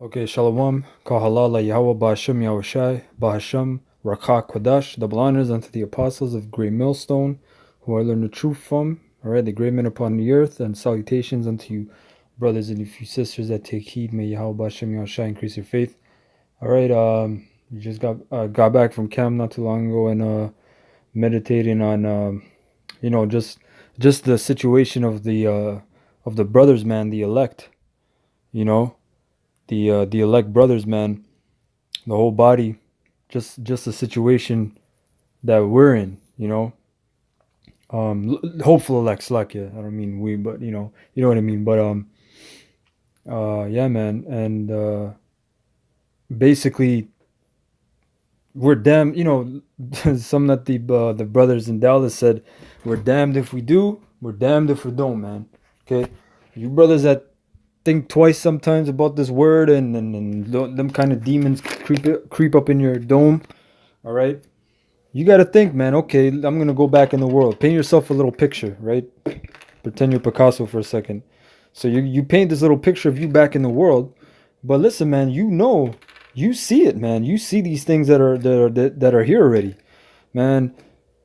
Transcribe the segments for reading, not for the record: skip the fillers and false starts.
Okay, Shalom, Kahalala, Yahweh, Ba'ashem, Yahushai, Ba'ashem, Rakha, Kodash, double honors unto the apostles of Great Millstone, who I learned the truth from, alright, the great men upon the earth, and salutations unto you, brothers and you sisters that take heed. May Yahweh, Ba'ashem, Yahushai increase your faith. Alright, you just got back from camp not too long ago and meditating on, just the situation of the brothers, man, the elect, you know, the elect brothers, man, the whole body, just the situation that we're in, hopeful elects luck, yeah, I don't mean we, but you know what I mean, but yeah, man, and basically we're damned, some that the brothers in Dallas said, we're damned if we do, we're damned if we don't, man. Okay, you brothers that think twice sometimes about this word, and them kind of demons creep up in your dome. All right, you got to think, man. Okay, I'm gonna go back in the world. Paint yourself a little picture, right? Pretend you're Picasso for a second. So you paint this little picture of you back in the world, but listen, man. You see it, man. You see these things that are here already, man.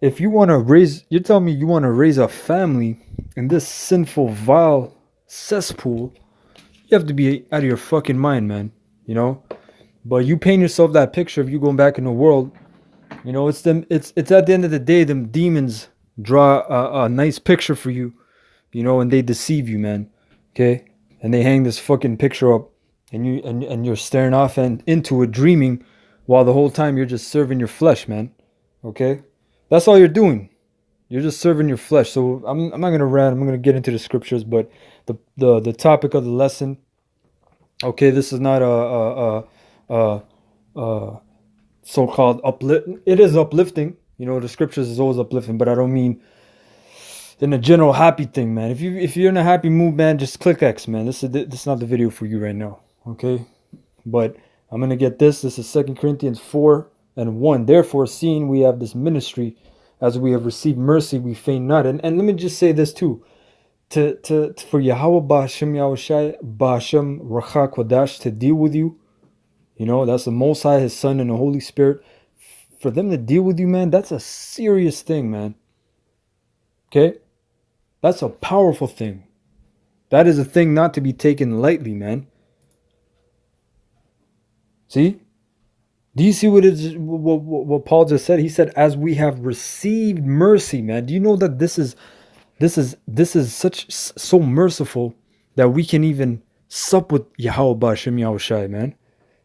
If you want to you're telling me you want to raise a family in this sinful, vile cesspool. You have to be out of your fucking mind, man. You know. But you paint yourself that picture of you going back in the world. It's them. It's at the end of the day, them demons draw a nice picture for you, and they deceive you, man. Okay, and they hang this fucking picture up, and you're staring off and into it, dreaming, while the whole time you're just serving your flesh, man. Okay, that's all you're doing. You're just serving your flesh. So I'm not gonna rant. I'm gonna get into the scriptures, but the topic of the lesson. Okay, this is not a so-called uplift. It is uplifting. The scriptures is always uplifting, but I don't mean in a general happy thing, man. If you're in a happy mood, man, just click X, man. This is not the video for you right now, okay? But I'm gonna get this. This is 2 Corinthians 4:1. Therefore, seeing we have this ministry, as we have received mercy, we faint not. And let me just say this too. For Yahweh Ba'ashem Yahushai Ba'ashem Racha Kodash to deal with you, that's the Most High, His Son, and the Holy Spirit. For them to deal with you, man, that's a serious thing, man. Okay? That's a powerful thing. That is a thing not to be taken lightly, man. See? Do you see what Paul just said? He said, as we have received mercy, man. Do you know that this is so merciful that we can even sup with Yahweh Ba'ashem Yahushai, man?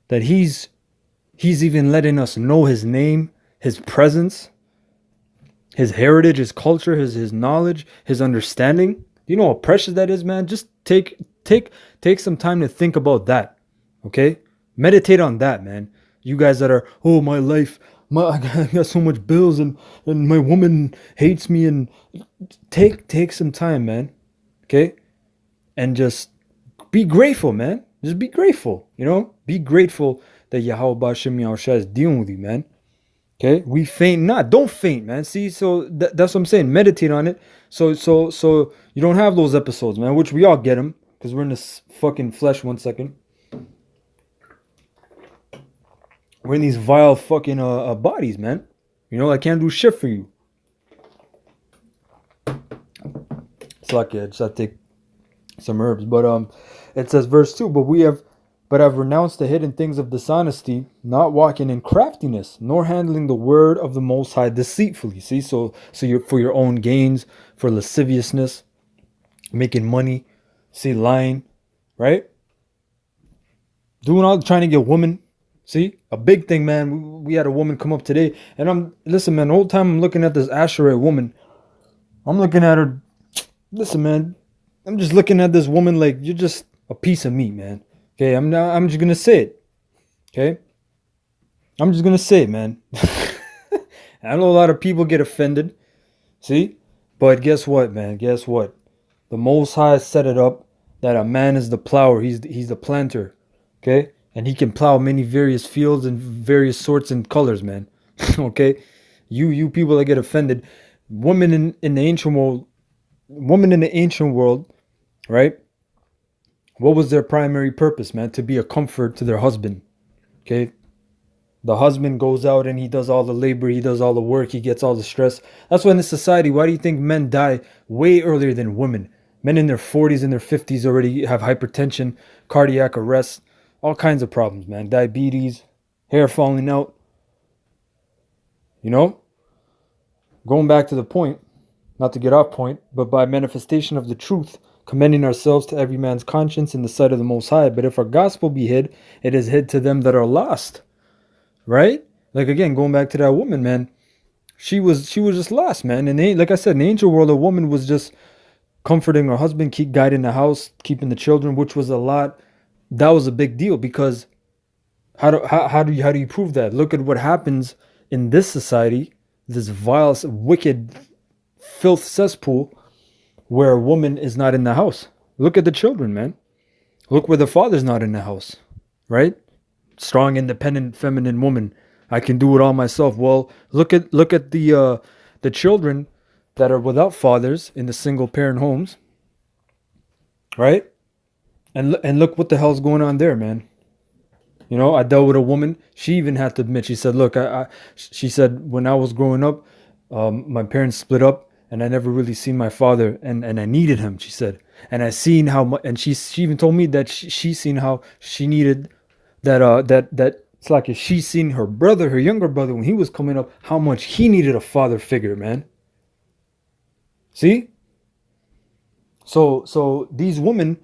That he's even letting us know his name, his presence, his heritage, his culture, his knowledge, his understanding. Do you know how precious that is, man? Just take some time to think about that. Okay? Meditate on that, man. You guys that are, oh, my life, I got so much bills and my woman hates me, and take some time, man. Okay? And just be grateful, man. Just be grateful, Be grateful that Yahweh Ba'ashem Yahushua is dealing with you, man. Okay? We faint not. Don't faint, man. See, so that's what I'm saying. Meditate on it. So you don't have those episodes, man, which we all get them because we're in this fucking flesh. 1 second. We're in these vile fucking bodies, man. I can't do shit for you. It's like I just have to take some herbs. But it says verse 2, but have renounced the hidden things of dishonesty, not walking in craftiness, nor handling the word of the Most High deceitfully. See, so you're for your own gains, for lasciviousness, making money, see, lying, right? Trying to get women. See, a big thing, man. We had a woman come up today, and listen, man. The whole time I'm looking at this Asherah woman, I'm looking at her. Listen, man. I'm just looking at this woman like you're just a piece of meat, man. Okay, I'm just gonna say it. Okay, I'm just gonna say it, man. I know a lot of people get offended. See, but guess what, man? Guess what? The Most High set it up that a man is the plower. He's the planter. Okay. And he can plow many various fields and various sorts and colors, man. Okay? You people that get offended. Women in the ancient world, right? What was their primary purpose, man? To be a comfort to their husband. Okay. The husband goes out and he does all the labor, he does all the work, he gets all the stress. That's why in this society, why do you think men die way earlier than women? Men in their 40s and their 50s already have hypertension, cardiac arrest, all kinds of problems, man. Diabetes, hair falling out. You know? Going back to the point, not to get off point, but by manifestation of the truth, commending ourselves to every man's conscience in the sight of the Most High. But if our gospel be hid, it is hid to them that are lost. Right? Like again, going back to that woman, man, she was just lost, man. And like I said, in the angel world, a woman was just comforting her husband, keep guiding the house, keeping the children, which was a lot. That was a big deal because how do you prove that? Look at what happens in this society, this vile, wicked filth cesspool, where a woman is not in the house. Look at the children, man. Look where the father's not in the house, right? Strong, independent, feminine woman. I can do it all myself. Well, look at the children that are without fathers in the single parent homes, right? And look what the hell's going on there, man. You know, I dealt with a woman. She even had to admit. She said, "Look, she said when I was growing up, my parents split up, and I never really seen my father, and I needed him." She said, and I seen how much, and she even told me that she seen how she needed that it's like if she seen her brother, her younger brother, when he was coming up, how much he needed a father figure, man. See? So these women,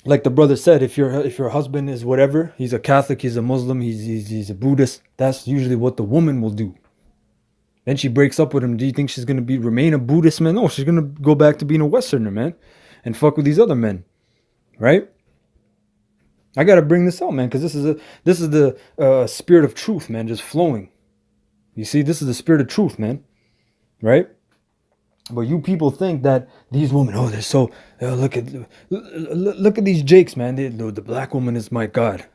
like the brother said, if your husband is whatever, he's a Catholic, he's a Muslim, he's a Buddhist, that's usually what the woman will do. Then she breaks up with him. Do you think she's gonna remain a Buddhist, man? No, she's gonna go back to being a Westerner, man, and fuck with these other men, right? I gotta bring this out, man, because this is the spirit of truth, man, just flowing. You see, this is the spirit of truth, man, right? But you people think that these women, oh, they're so look at these Jakes, man. The black woman is my god,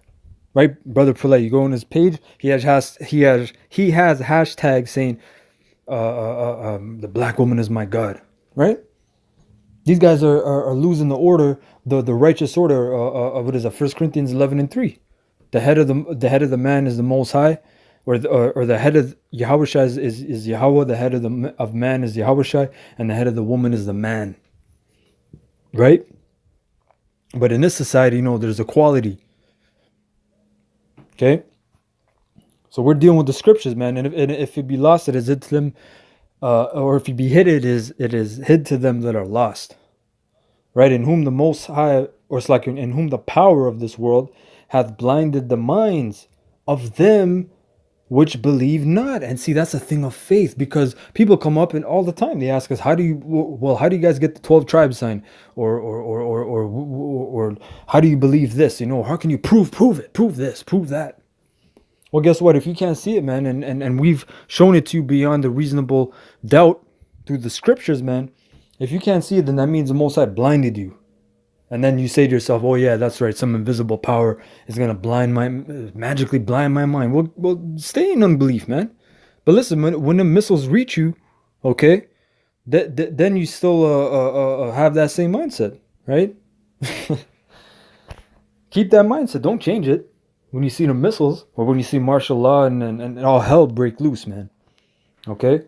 right, brother Pillay? You go on his page, he has hashtags saying the black woman is my god, right? These guys are losing the order, the righteous order of what is it, 1 Corinthians 11:3. The head of the man is the Most High, or the head of Yahushua is Yahweh. The head of man is Yahushua, and the head of the woman is the man. Right? But in this society, there's equality. Okay. So we're dealing with the scriptures, man. And if it be lost, it is hid to them, or if it be hid, it is hid to them that are lost. Right? In whom the Most High, or it's like in whom the power of this world hath blinded the minds of them which believe not. And see, that's a thing of faith, because people come up and all the time they ask us, how do you guys get the 12 tribes sign, or how do you believe this? How can you prove it, prove this, prove that? Well, guess what? If you can't see it, man, and we've shown it to you beyond the reasonable doubt through the scriptures, man. If you can't see it, then that means the Most High blinded you. And then you say to yourself, oh yeah, that's right, some invisible power is going to magically blind my mind. Well, stay in unbelief, man. But listen, when the missiles reach you, okay, then you still have that same mindset, right? Keep that mindset. Don't change it when you see the missiles, or when you see martial law and all hell break loose, man. Okay?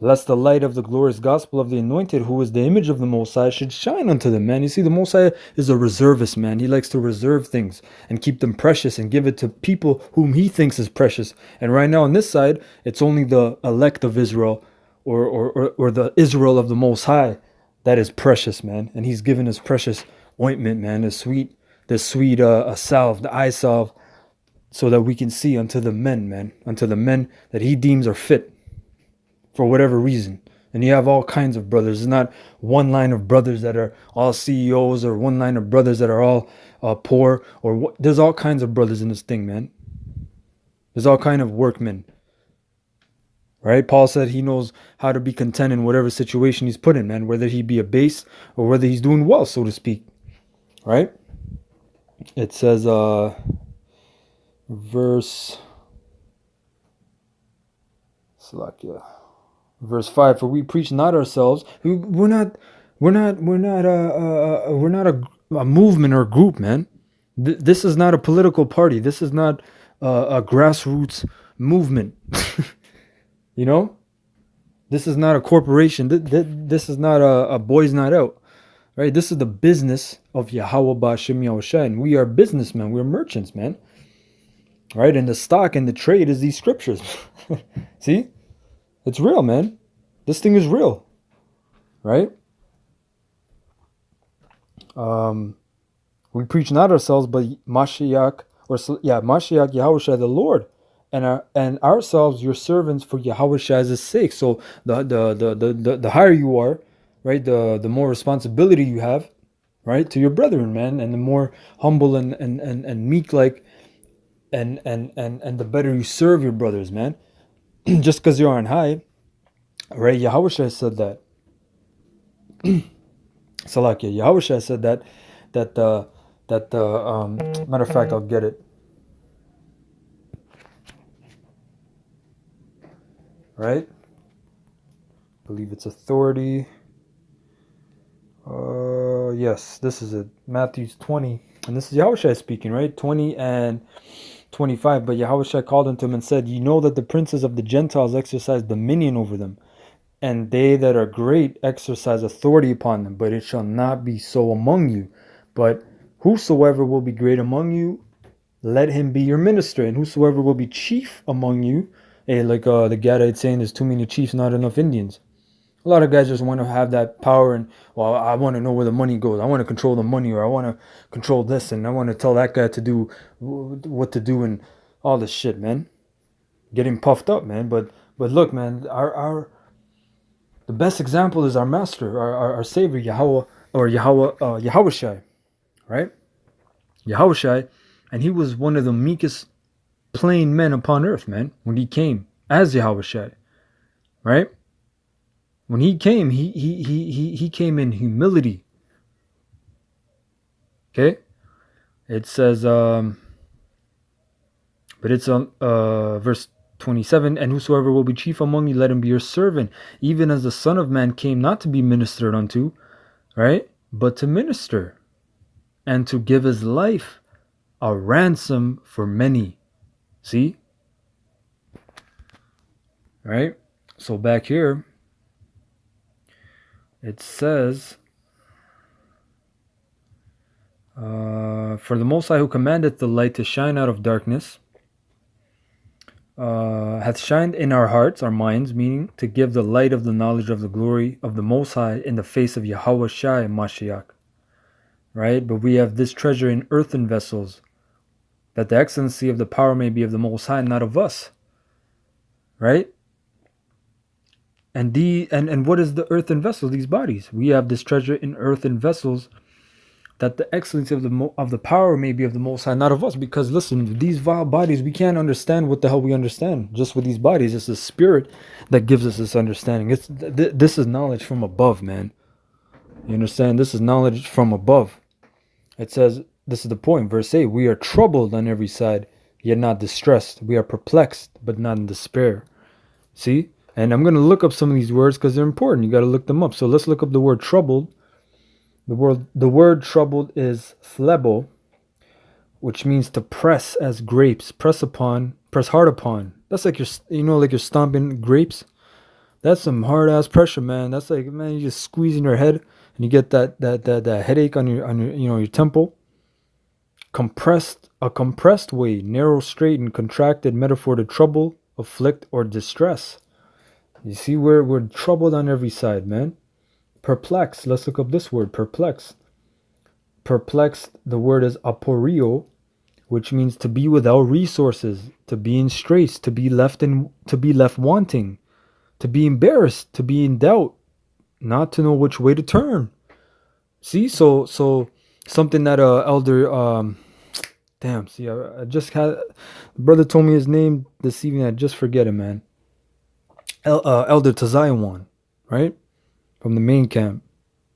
Lest the light of the glorious gospel of the anointed, who is the image of the Most High, should shine unto them, man. You see, the Most High is a reservist, man. He likes to reserve things and keep them precious and give it to people whom he thinks is precious. And right now on this side, it's only the elect of Israel, or the Israel of the Most High, that is precious, man. And he's given us precious ointment, man, the sweet salve, the eye salve, so that we can see unto the men, man, unto the men that he deems are fit for whatever reason. And you have all kinds of brothers. It's not one line of brothers that are all CEOs, or one line of brothers that are all poor, there's all kinds of brothers in this thing, man. There's all kind of workmen, right? Paul said he knows how to be content in whatever situation he's put in, man, whether he be abased or whether he's doing well, so to speak, right? It says, verse Salakia. Verse 5, for we preach not ourselves. We're not a movement or a group, man. This is not a political party. This is not a grassroots movement. You know, this is not a corporation. This is not a boys' night out, right? This is the business of Yahweh Ba'Shem Yahushua, and we are businessmen. We're merchants, man. Right? And the stock and the trade is these scriptures. See, it's real, man. This thing is real, right? We preach not ourselves, but Mashiach, Mashiach Yahushua the Lord, and ourselves your servants for Yahushua's sake. So the higher you are, right, the more responsibility you have, right, to your brethren, man, and the more humble and meek like, and the better you serve your brothers, man. Just because you're on high, right? Yahushua said that. Salakia, Yahushua said that matter of fact, I'll get it. Right? I believe it's authority. Yes, this is it. Matthew 20. And this is Yahushua speaking, right? 20 and 25. But Yahushua called unto him and said, ye know that the princes of the Gentiles exercise dominion over them, and they that are great exercise authority upon them. But it shall not be so among you. But whosoever will be great among you, let him be your minister. And whosoever will be chief among you, like the Gadite saying, there's too many chiefs, not enough Indians. A lot of guys just want to have that power and, well, I want to know where the money goes. I want to control the money, or I want to control this, and I want to tell that guy to do what to do and all this shit, man. Getting puffed up, man. But look, man, the best example is our master, our savior, Yahweh, or Yahushai, right? Yahushai, and he was one of the meekest plain men upon earth, man, when he came as Yahushai, right? When he came, he came in humility. Okay? It says, but it's on verse 27, and whosoever will be chief among you, let him be your servant, even as the Son of Man came not to be ministered unto, right? But to minister, and to give his life a ransom for many. See? Right? So back here, it says, for the Most High who commandeth the light to shine out of darkness, hath shined in our hearts, our minds, meaning to give the light of the knowledge of the glory of the Most High in the face of Yahweh Shai Mashiach. Right? But we have this treasure in earthen vessels, that the excellency of the power may be of the Most High, not of us. Right? And what is the earthen vessel? These bodies. We have this treasure in earthen vessels, that the excellency of the power may be of the Most High, not of us. Because listen, these vile bodies, we can't understand what the hell we understand just with these bodies. It's the Spirit that gives us this understanding. This is knowledge from above, man. You understand? This is knowledge from above. It says, this is the point, verse 8, we are troubled on every side, yet not distressed. We are perplexed, but not in despair. See? And I'm going to look up some of these words because they're important. You got to look them up. So let's look up the word troubled. The word troubled is phlebo, which means to press as grapes, press hard upon. That's like you're stomping grapes. That's some hard ass pressure, man. That's like, man, you just squeezing your head and you get that headache on your temple. A compressed way, narrow, straight, and contracted, metaphor to trouble, afflict, or distress. You see, we're troubled on every side, man. Perplexed. Let's look up this word, perplexed. Perplexed, the word is aporio, which means to be without resources, to be in straits, to be left wanting, to be embarrassed, to be in doubt, not to know which way to turn. See, so something that elder I just had, the brother told me his name this evening. I just forget it, man. Elder Tazayawan, right? From the main camp.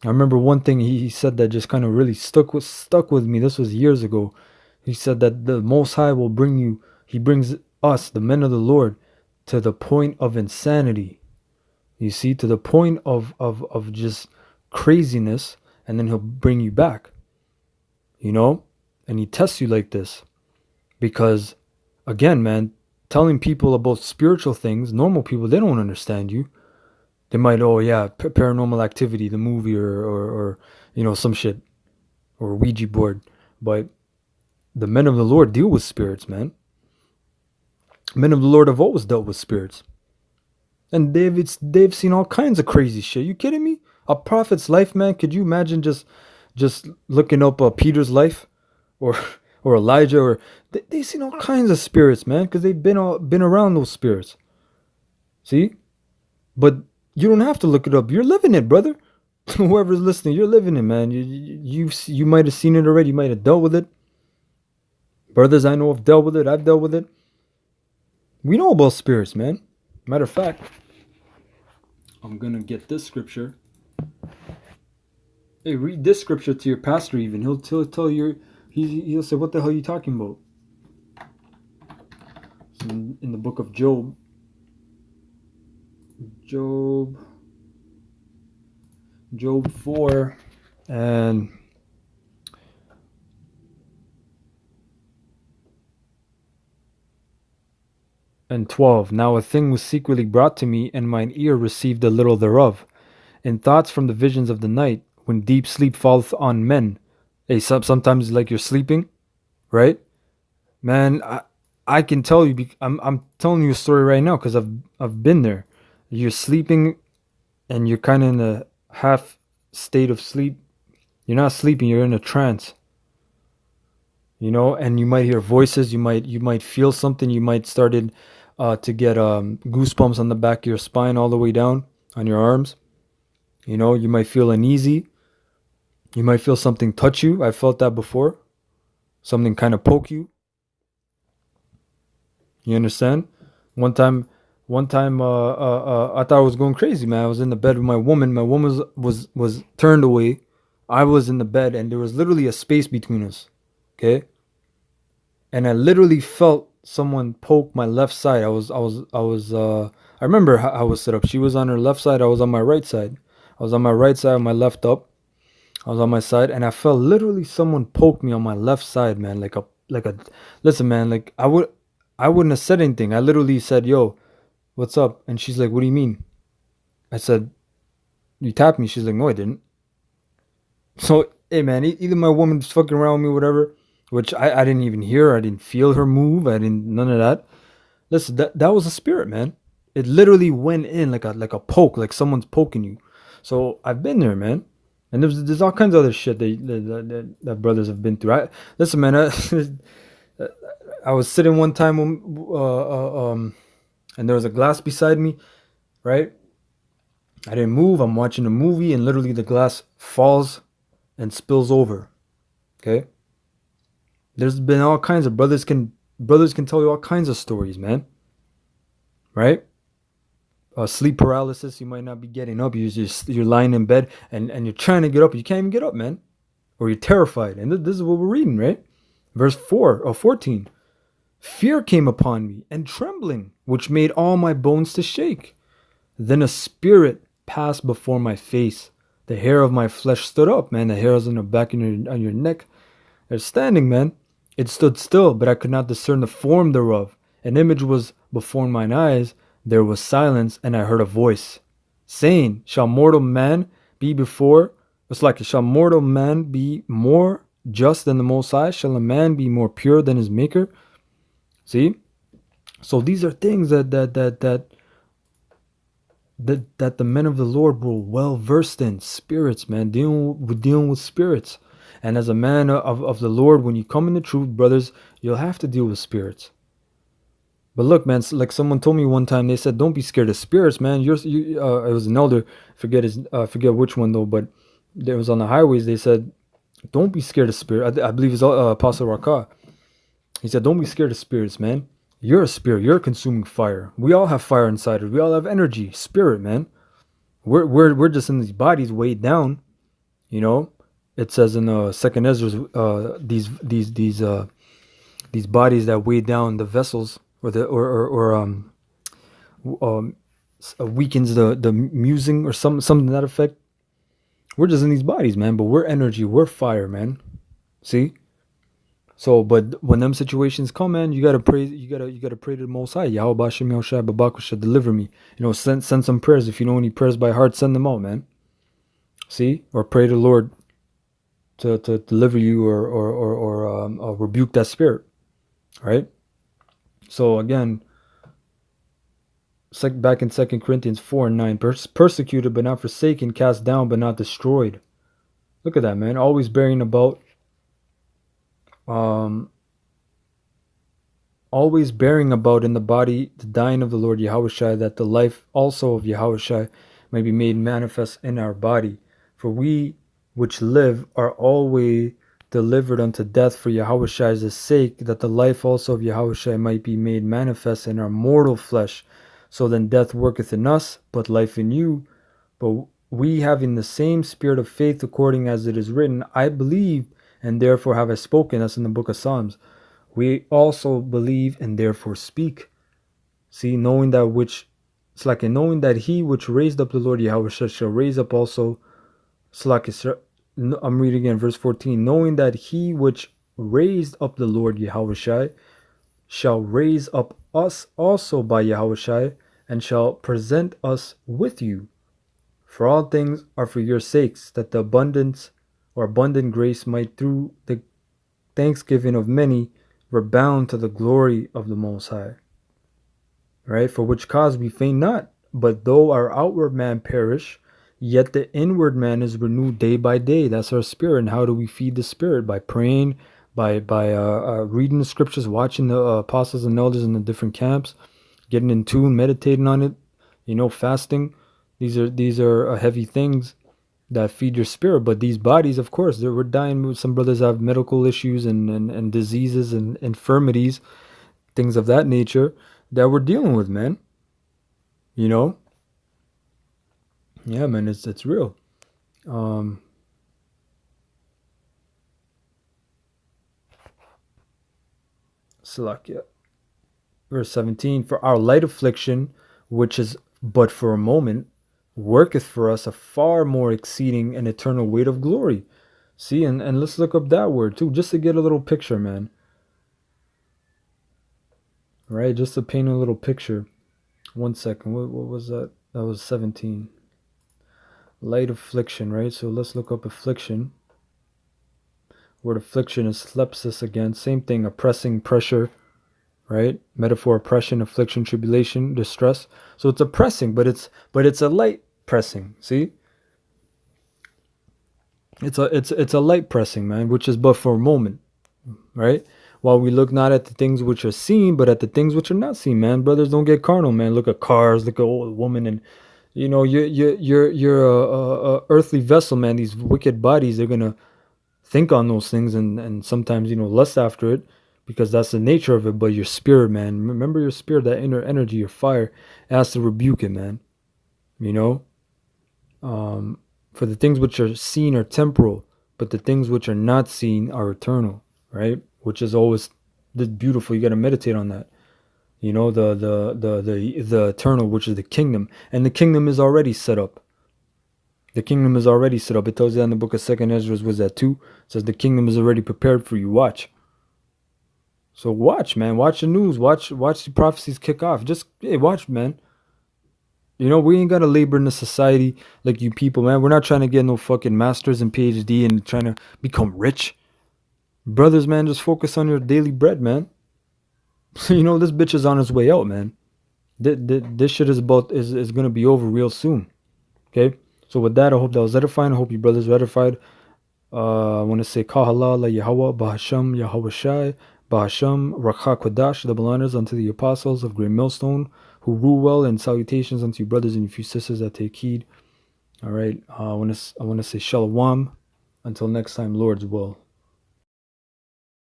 I remember one thing he said that just kind of really stuck with me. This was years ago. He said that the Most High will he brings us, the men of the Lord, to the point of insanity. You see, to the point of just craziness, and then he'll bring you back, you know? And he tests you like this. Because, again, man, telling people about spiritual things, normal people, they don't understand you. They might, oh yeah, paranormal activity, the movie, or some shit, or Ouija board. But the men of the Lord deal with spirits, man. Men of the Lord have always dealt with spirits. And they've seen all kinds of crazy shit. You kidding me? A prophet's life, man. Could you imagine just looking up Peter's life, or or Elijah, or they've seen all kinds of spirits, man, because they've been around those spirits. See, but you don't have to look it up. You're living it, brother. Whoever's listening, you're living it, man. You might have seen it already. You might have dealt with it. Brothers I know have dealt with it. I've dealt with it. We know about spirits, man. Matter of fact, I'm gonna get this scripture. Hey, read this scripture to your pastor. Even he'll tell you. He'll say, "What the hell are you talking about?" It's in the book of Job. Job 4 and 12. Now a thing was secretly brought to me, and mine ear received a little thereof. In thoughts from the visions of the night, when deep sleep falleth on men. Hey, sometimes like you're sleeping, right? Man, I can tell you. I'm telling you a story right now because I've been there. You're sleeping, and you're kind of in a half state of sleep. You're not sleeping. You're in a trance. And you might hear voices. You might feel something. You might started to get goosebumps on the back of your spine all the way down on your arms. You might feel uneasy. You might feel something touch you. I felt that before. Something kind of poke you. You understand? One time, I thought I was going crazy, man. I was in the bed with my woman. My woman was turned away. I was in the bed, and there was literally a space between us. Okay? And I literally felt someone poke my left side. I remember how I was set up. She was on her left side. I was on my right side. I was on my right side, my left up. I was on my side, and I felt literally someone poke me on my left side, man. Listen, man. Like I wouldn't have said anything. I literally said, "Yo, what's up?" And she's like, "What do you mean?" I said, "You tapped me." She's like, "No, I didn't." So, hey, man, either my woman's fucking around with me, whatever. Which I didn't even hear. I didn't feel her move. None of that. Listen, that was a spirit, man. It literally went in like a poke, like someone's poking you. So I've been there, man. And there's all kinds of other shit that brothers have been through. Listen, man. I was sitting one time, and there was a glass beside me, right? I didn't move. I'm watching a movie, and literally the glass falls and spills over. Okay. There's been all kinds of brothers can tell you all kinds of stories, man. Right? Sleep paralysis. You might not be getting up. You're lying in bed and you're trying to get up. You can't even get up, man. Or you're terrified. And this is what we're reading, right? Verse 4 or 14. Fear came upon me and trembling, which made all my bones to shake. Then a spirit passed before my face. The hair of my flesh stood up, man. The hairs on the back on your neck. They're standing, man. It stood still, but I could not discern the form thereof. An image was before mine eyes. There was silence, and I heard a voice, saying, shall mortal man be shall mortal man be more just than the Most High? Shall a man be more pure than his Maker? See? So these are things that the men of the Lord were well versed in. Spirits, man. Dealing with spirits. And as a man of the Lord, when you come in the truth, brothers, you'll have to deal with spirits. But look, man, like someone told me one time, they said, "Don't be scared of spirits, man." It was an elder, forget which one though, but there was on the highways. They said, "Don't be scared of spirits." I believe it's Apostle Rakah. He said, "Don't be scared of spirits, man. You're a spirit. You're a consuming fire. We all have fire inside us. We all have energy, spirit, man. We're just in these bodies weighed down, you know." It says in Second Ezra, these bodies that weigh down the vessels, or weakens the musing or something to that effect. We're just in these bodies, man, but we're energy, we're fire, man. See? So, but when them situations come, man, you gotta pray. You gotta pray to the Most High. Yahweh Bashem Yahushua Babakusha, deliver me. Send some prayers. If you know any prayers by heart, send them out, man. See, or pray to the Lord to deliver you or rebuke that spirit. Right. So again, back in 2 Corinthians 4:9, persecuted but not forsaken, cast down but not destroyed. Look at that, man. Always bearing about um always bearing about in the body the dying of the Lord Yahushua, that the life also of Yahushua may be made manifest in our body. For we which live are always delivered unto death for Yahushua's sake, that the life also of Yahushua might be made manifest in our mortal flesh. So then death worketh in us, but life in you. But we, having the same spirit of faith, according as it is written, I believe, and therefore have I spoken. That's in the book of Psalms. We also believe and therefore speak. See, knowing that which, it's like knowing that he which raised up the Lord Yahweh shall raise up also. It's like I'm reading again, verse 14. Knowing that he which raised up the Lord Yahweh shall raise up us also by Yahweh, and shall present us with you. For all things are for your sakes, that the abundant grace might through the thanksgiving of many rebound to the glory of the Most High. Right? For which cause we faint not, but though our outward man perish, yet the inward man is renewed day by day. That's our spirit. And how do we feed the spirit? By praying, by reading the scriptures, watching the apostles and elders in the different camps, getting in tune, meditating on it, fasting. These are heavy things that feed your spirit. But these bodies, of course, we're dying. Some brothers have medical issues and diseases and infirmities, things of that nature that we're dealing with, man. Yeah, man, it's real. Salakia. Verse 17, for our light affliction, which is but for a moment, worketh for us a far more exceeding and eternal weight of glory. See, and let's look up that word too, just to get a little picture, man. Right, just to paint a little picture. 1 second, what was that? That was 17. Light affliction, right? So let's look up affliction. Word affliction is thlepsis again. Same thing, oppressing, pressure, right? Metaphor, oppression, affliction, tribulation, distress. So it's oppressing, but it's a light pressing. See, it's a light pressing, man, which is but for a moment, right? While we look not at the things which are seen, but at the things which are not seen, man. Brothers, don't get carnal, man. Look at cars, look at old woman, and you're a earthly vessel, man. These wicked bodies, they're gonna think on those things and sometimes lust after it, because that's the nature of it. But your spirit, man, remember your spirit, that inner energy, your fire, it has to rebuke it, man. For the things which are seen are temporal, but the things which are not seen are eternal, right? Which is always beautiful. You got to meditate on that. The eternal, which is the kingdom, and the kingdom is already set up. The kingdom is already set up. It tells you that in the book of 2 Ezra, was that 2? It says the kingdom is already prepared for you. Watch. So watch, man. Watch the news. Watch the prophecies kick off. Just watch, man. We ain't gotta labor in the society like you people, man. We're not trying to get no fucking masters and PhD and trying to become rich. Brothers, man, just focus on your daily bread, man. This bitch is on his way out, man. This shit is gonna be over real soon. Okay? So with that, I hope that was edifying. I hope you brothers were edified. I want to say Kahala la Yahweh, Bahasham Yahweh Shai, Bahasham Rakha Kodash, double honors unto the apostles of Great Millstone who rule well, and salutations unto you brothers and you few sisters that take heed. All right, I want to say Shalom. Until next time, Lord's will.